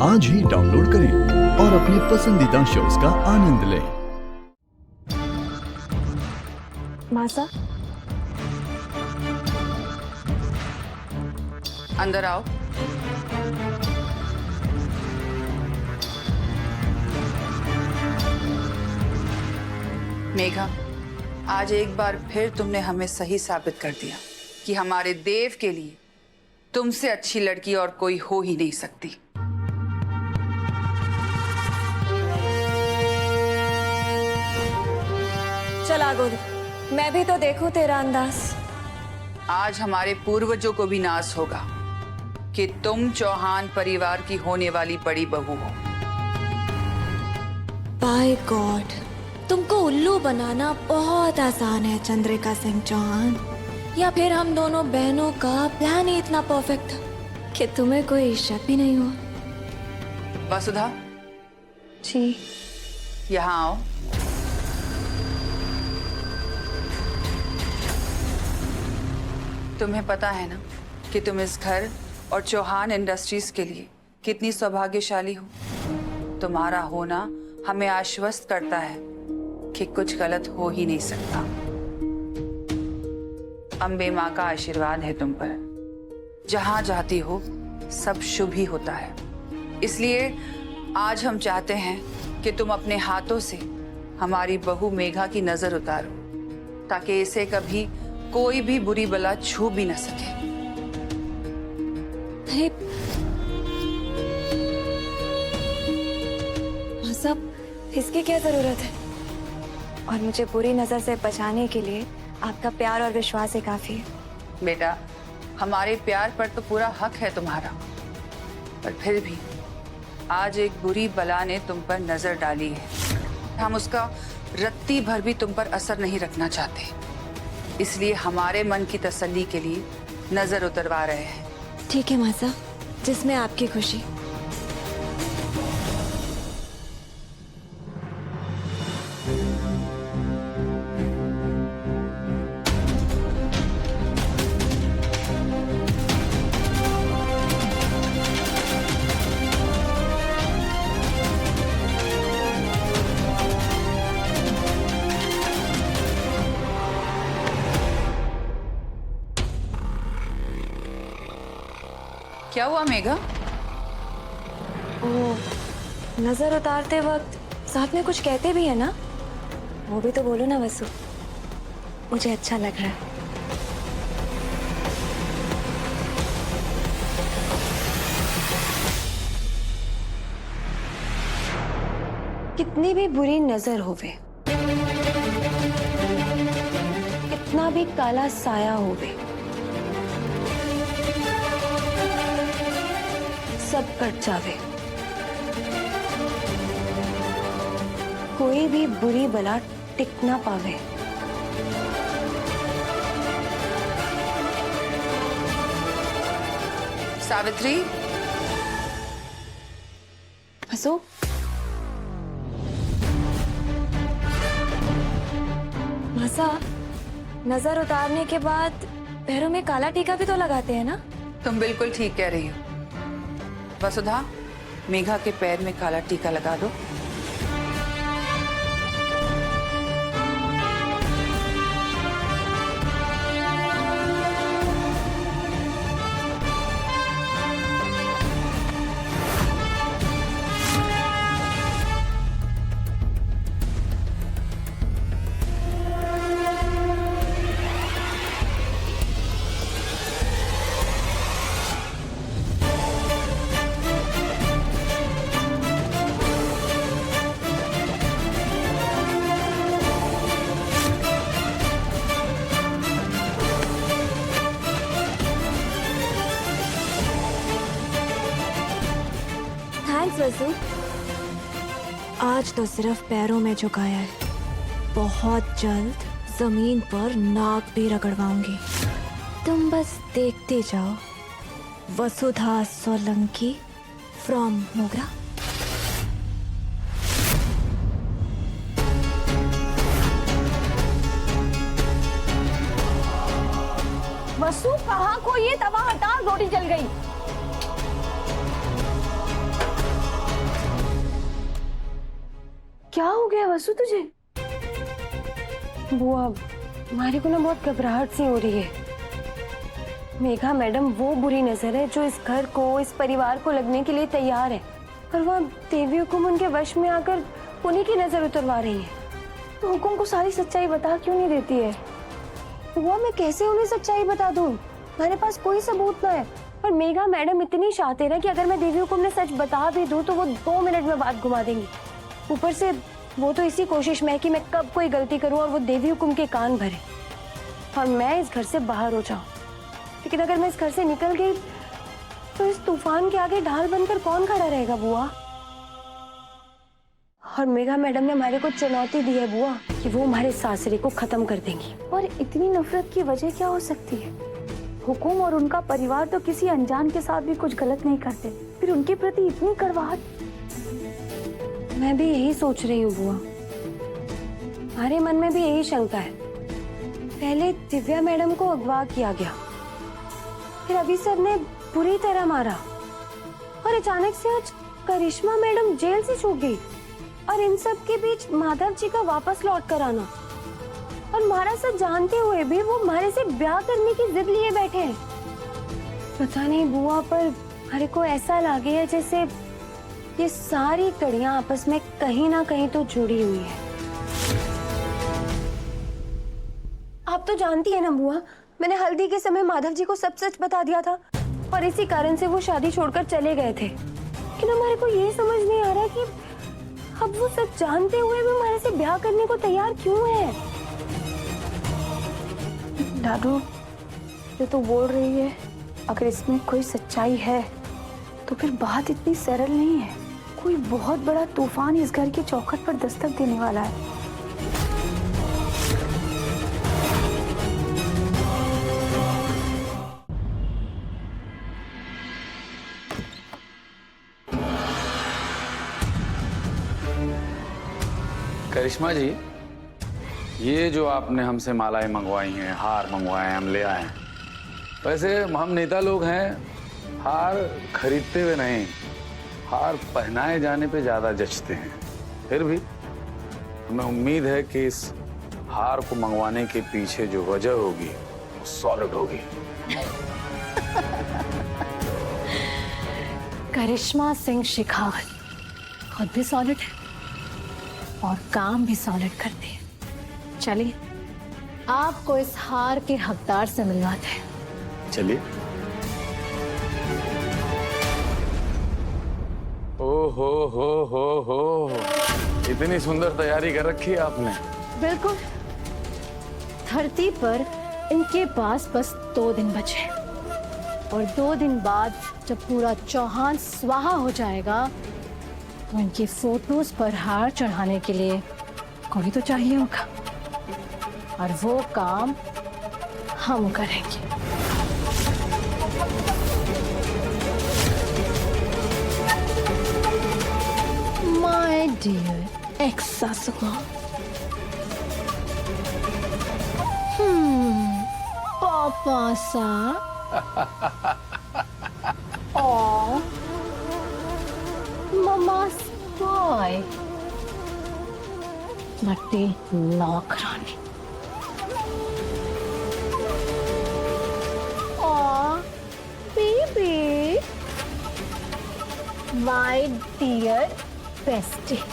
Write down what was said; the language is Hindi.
आज ही डाउनलोड करें और अपने पसंदीदा शोज का आनंद लें। मासा, अंदर आओ। मेघा, आज एक बार फिर तुमने हमें सही साबित कर दिया कि हमारे देव के लिए तुमसे अच्छी लड़की और कोई हो ही नहीं सकती। चला गोरी, मैं भी तो देखूं तेरा अंदाज। आज हमारे पूर्वजों को भी नाज होगा कि तुम चौहान परिवार की होने वाली बड़ी बहू हो। बाय गॉड, तुमको उल्लू बनाना बहुत आसान है चंद्रिका सिंह चौहान। या फिर हम दोनों बहनों का प्लान ही इतना परफेक्ट था कि तुम्हें कोई शक भी नहीं हुआ। वसुधा जी, यहाँ आओ। तुम्हें पता है ना कि तुम इस घर और चौहान इंडस्ट्रीज के लिए कितनी सौभाग्यशाली हो। तुम्हारा होना हमें आश्वस्त करता है कि कुछ गलत हो ही नहीं सकता। अम्बे माँ का आशीर्वाद है तुम पर। जहां जाती हो सब शुभ ही होता है। इसलिए आज हम चाहते हैं कि तुम अपने हाथों से हमारी बहू मेघा की नजर उतारो, ताकि इसे कभी कोई भी बुरी बला छू भी न सके। सब इसकी क्या जरूरत है? और मुझे बुरी नजर से बचाने के लिए आपका प्यार और विश्वास ही काफी है। बेटा, हमारे प्यार पर तो पूरा हक है तुम्हारा, पर फिर भी आज एक बुरी बला ने तुम पर नजर डाली है। हम उसका रत्ती भर भी तुम पर असर नहीं रखना चाहते, इसलिए हमारे मन की तसल्ली के लिए नजर उतरवा रहे हैं। ठीक है मासा, जिसमें आपकी खुशी। क्या हुआ मेघा? ओ, नजर उतारते वक्त साथ में कुछ कहते भी है ना, वो भी तो बोलो ना वसु। मुझे अच्छा लग रहा है। कितनी भी बुरी नजर होवे, कितना भी काला साया होवे, सब कट जावे। कोई भी बुरी बला टिक ना पावे। सावित्री, हंसो। मासा, नजर उतारने के बाद पैरों में काला टीका भी तो लगाते हैं ना? तुम बिल्कुल ठीक कह रही हो। वसुधा, मेघा के पैर में काला टीका लगा दो। वसु, आज तो सिर्फ पैरों में झुकाया है, बहुत जल्द जमीन पर नाक भी रगड़वाऊंगी। तुम बस देखते जाओ। वसुधा सोलंकी फ्रॉम मोगरा। वसु, कहाँ को ये तवा हटा, रोटी जल गई। क्या हो गया वसु तुझे? बुआ, हमारे को ना बहुत घबराहट सी हो रही है। मेघा मैडम वो बुरी नजर है जो इस घर को, इस परिवार को लगने के लिए तैयार है, और वह देवी हुकुम उनके वश में आकर उन्हीं की नजर उतरवा रही है। तो हुकुम को सारी सच्चाई बता क्यों नहीं देती है? बुआ, मैं कैसे उन्हें सच्चाई बता दूं? मेरे पास कोई सबूत ना है। और मेघा मैडम इतनी शातिर है कि अगर मैं देवी हुकुम ने सच बता भी दूं तो वो 2 मिनट में बात घुमा देंगी। ऊपर से वो तो इसी कोशिश में है कि मैं कब कोई गलती करूं और वो देवी हुकुम के कान भरे और मैं इस घर से बाहर हो जाऊं। लेकिन अगर मैं इस घर से निकल गई तो इस तूफान के आगे ढाल बनकर कौन खड़ा रहेगा बुआ? और मेघा मैडम ने हमारे को चुनौती दी है बुआ कि वो हमारे सासरे को खत्म कर देंगी। और इतनी नफरत की वजह क्या हो सकती है? हुकुम और उनका परिवार तो किसी अनजान के साथ भी कुछ गलत नहीं करते, फिर उनके प्रति इतनी कड़वाहट। मैं भी यही सोच रही हूँ बुआ, हमारे मन में भी यही शंका है। पहले दिव्या मैडम को अगवा किया गया, फिर अभी सर ने बुरी तरह मारा, और अचानक से आज करिश्मा मैडम जेल से छूट गई, और इन सब के बीच माधव जी का वापस लौट कर आना, और हमारा सब जानते हुए भी वो हमारे से ब्याह करने की जिद लिए बैठे हैं। पता नहीं बुआ, पर हमारे को ऐसा लगे है जैसे ये सारी कड़ियां आपस में कहीं ना कहीं तो जुड़ी हुई है। आप तो जानती है ना बुआ, मैंने हल्दी के समय माधव जी को सब सच बता दिया था, और इसी कारण से वो शादी छोड़कर चले गए थे। लेकिन हमारे को ये समझ नहीं आ रहा कि अब वो सब जानते हुए भी हमारे से ब्याह करने को तैयार क्यों है। दादू, जो तू बोल रही है, अगर इसमें कोई सच्चाई है तो फिर बात इतनी सरल नहीं है। कोई बहुत बड़ा तूफान इस घर के चौखट पर दस्तक देने वाला है। करिश्मा जी, ये जो आपने हमसे मालाएं मंगवाई हैं, हार मंगवाए हैं, हम ले आए हैं। वैसे हम नेता लोग हैं, हार खरीदते हुए नहीं, हार पहनाए जाने पे ज्यादा जचते हैं। फिर भी हमें उम्मीद है कि इस हार को मंगवाने के पीछे जो वजह होगी वो सॉलिड होगी। करिश्मा सिंह शेखावत खुद भी सॉलिड है और काम भी सॉलिड करती है। चलिए, आपको इस हार के हकदार से मिलवाते हैं। चलिए। ओ हो, इतनी सुंदर तैयारी कर रखी है आपने। बिल्कुल, धरती पर इनके पास बस 2 दिन बचे, और 2 दिन बाद जब पूरा चौहान स्वाहा हो जाएगा तो इनकी फोटोज पर हार चढ़ाने के लिए कोई तो चाहिए होगा, और वो काम हम करेंगे। माय डियर एक्स सासुमा, पापा सा और ममा's boy, मट्टी नौकरानी। Baby, my dear bestie.